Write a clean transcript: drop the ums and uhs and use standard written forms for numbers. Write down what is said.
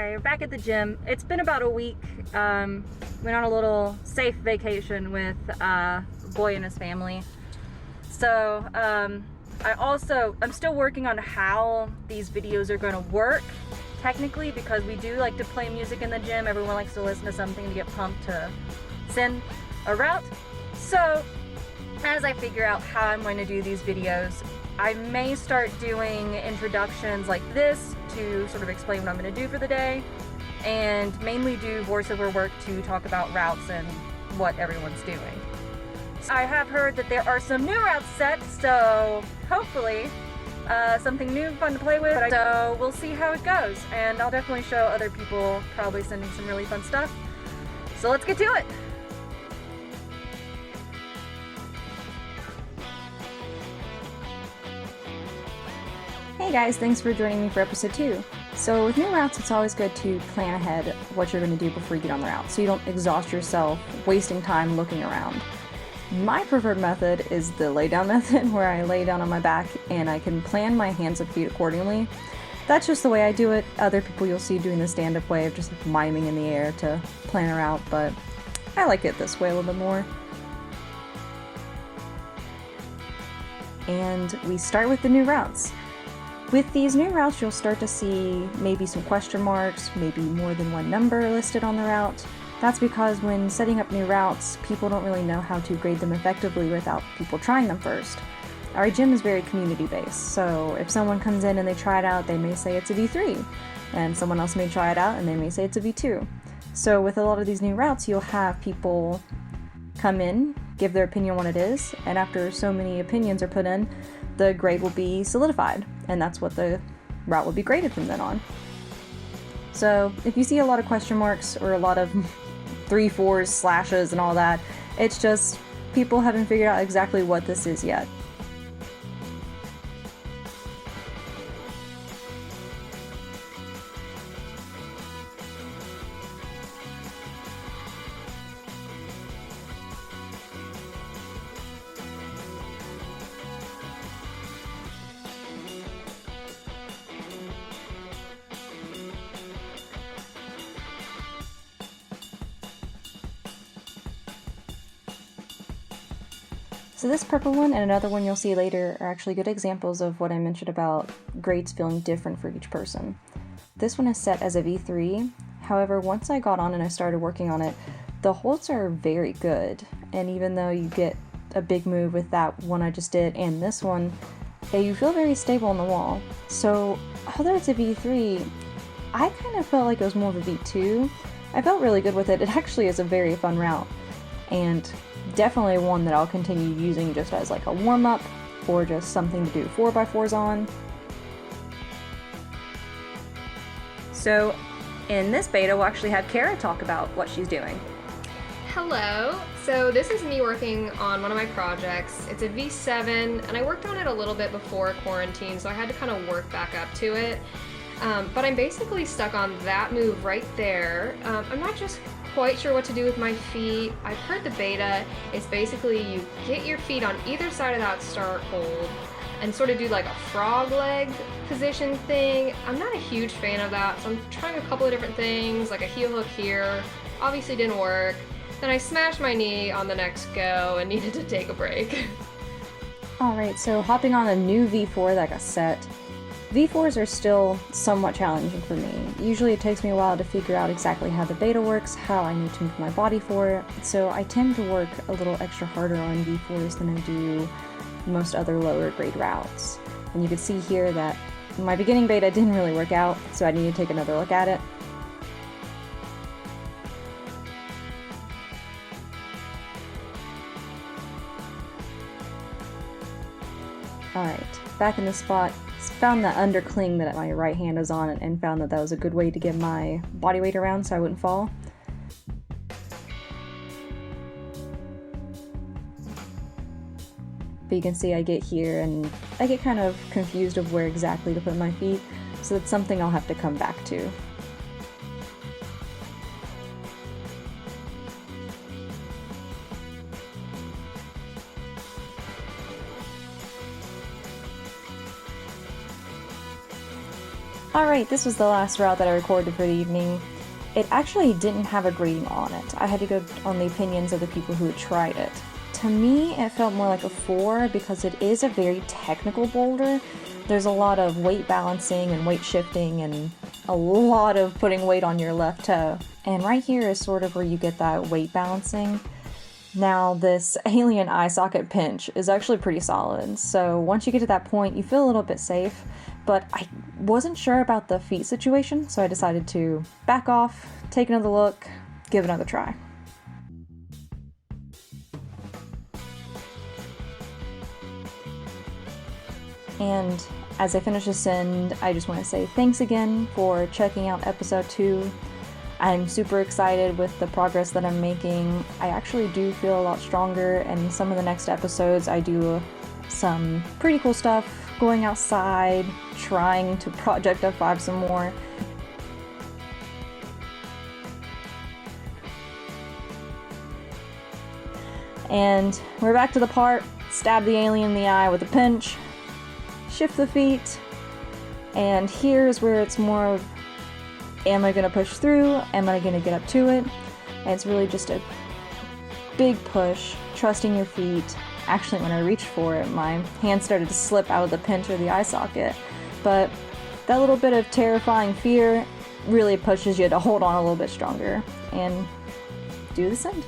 Alright, we're back at the gym. It's been about a week. Went on a little safe vacation with a boy and his family. So, I'm still working on how these videos are going to work, technically, because we do like to play music in the gym. Everyone likes to listen to something to get pumped to send a route. So, as I figure out how I'm going to do these videos, I may start doing introductions like this to sort of explain what I'm going to do for the day, and mainly do voiceover work to talk about routes and what everyone's doing. I have heard that there are some new routes set, so hopefully something new and fun to play with. So we'll see how it goes, and I'll definitely show other people probably sending some really fun stuff. So let's get to it! Hey guys, thanks for joining me for episode 2. So with new routes, it's always good to plan ahead what you're going to do before you get on the route, so you don't exhaust yourself wasting time looking around. My preferred method is the lay down method, where I lay down on my back and I can plan my hands and feet accordingly. That's just the way I do it. Other people you'll see doing the stand-up way of just miming in the air to plan a route, but I like it this way a little bit more. And we start with the new routes. With these new routes, you'll start to see maybe some question marks, maybe more than one number listed on the route. That's because when setting up new routes, people don't really know how to grade them effectively without people trying them first. Our gym is very community-based, so if someone comes in and they try it out, they may say it's a V3, and someone else may try it out and they may say it's a V2. So with a lot of these new routes, you'll have people come in, give their opinion on what it is, and after so many opinions are put in, the grade will be solidified, and that's what the route will be graded from then on. So if you see a lot of question marks or a lot of 3, 4s, slashes and all that, it's just people haven't figured out exactly what this is yet. So this purple one and another one you'll see later are actually good examples of what I mentioned about grades feeling different for each person. This one is set as a V3, however once I got on and I started working on it, the holds are very good, and even though you get a big move with that one I just did and this one, you feel very stable on the wall. So although it's a V3, I kind of felt like it was more of a V2. I felt really good with it. It actually is a very fun route, and definitely one that I'll continue using just as like a warm-up or just something to do 4x4s on. So in this beta we'll actually have Kara talk about what she's doing. Hello, so this is me working on one of my projects. It's a V7 and I worked on it a little bit before quarantine, so I had to kind of work back up to it. But I'm basically stuck on that move right there. I'm not just quite sure what to do with my feet. I've heard the beta is basically you get your feet on either side of that start hold and sort of do like a frog leg position thing. I'm not a huge fan of that, so I'm trying a couple of different things, like a heel hook here. Obviously didn't work. Then I smashed my knee on the next go and needed to take a break. Alright, so hopping on a new V4 that got set. V4s are still somewhat challenging for me. Usually it takes me a while to figure out exactly how the beta works, how I need to move my body for it, so I tend to work a little extra harder on V4s than I do most other lower grade routes. And you can see here that my beginning beta didn't really work out, so I need to take another look at it. Alright, back in the spot. Found the undercling that my right hand is on and found that that was a good way to get my body weight around so I wouldn't fall. But you can see I get here and I get kind of confused of where exactly to put my feet, so that's something I'll have to come back to. Alright, this was the last route that I recorded for the evening. It actually didn't have a grading on it. I had to go on the opinions of the people who had tried it. To me, it felt more like a 4 because it is a very technical boulder. There's a lot of weight balancing and weight shifting and a lot of putting weight on your left toe. And right here is sort of where you get that weight balancing. Now, this alien eye socket pinch is actually pretty solid, so once you get to that point, you feel a little bit safe, but I wasn't sure about the feet situation, so I decided to back off, take another look, give it another try. And as I finish this end, I just want to say thanks again for checking out episode 2. I'm super excited with the progress that I'm making. I actually do feel a lot stronger, and some of the next episodes I do some pretty cool stuff, going outside, trying to Project F5 some more. And we're back to the part, stab the alien in the eye with a pinch, shift the feet, and here's where it's more of, am I going to push through? Am I going to get up to it? And it's really just a big push, trusting your feet. Actually, when I reached for it, my hand started to slip out of the pinch or the eye socket. But that little bit of terrifying fear really pushes you to hold on a little bit stronger and do this end.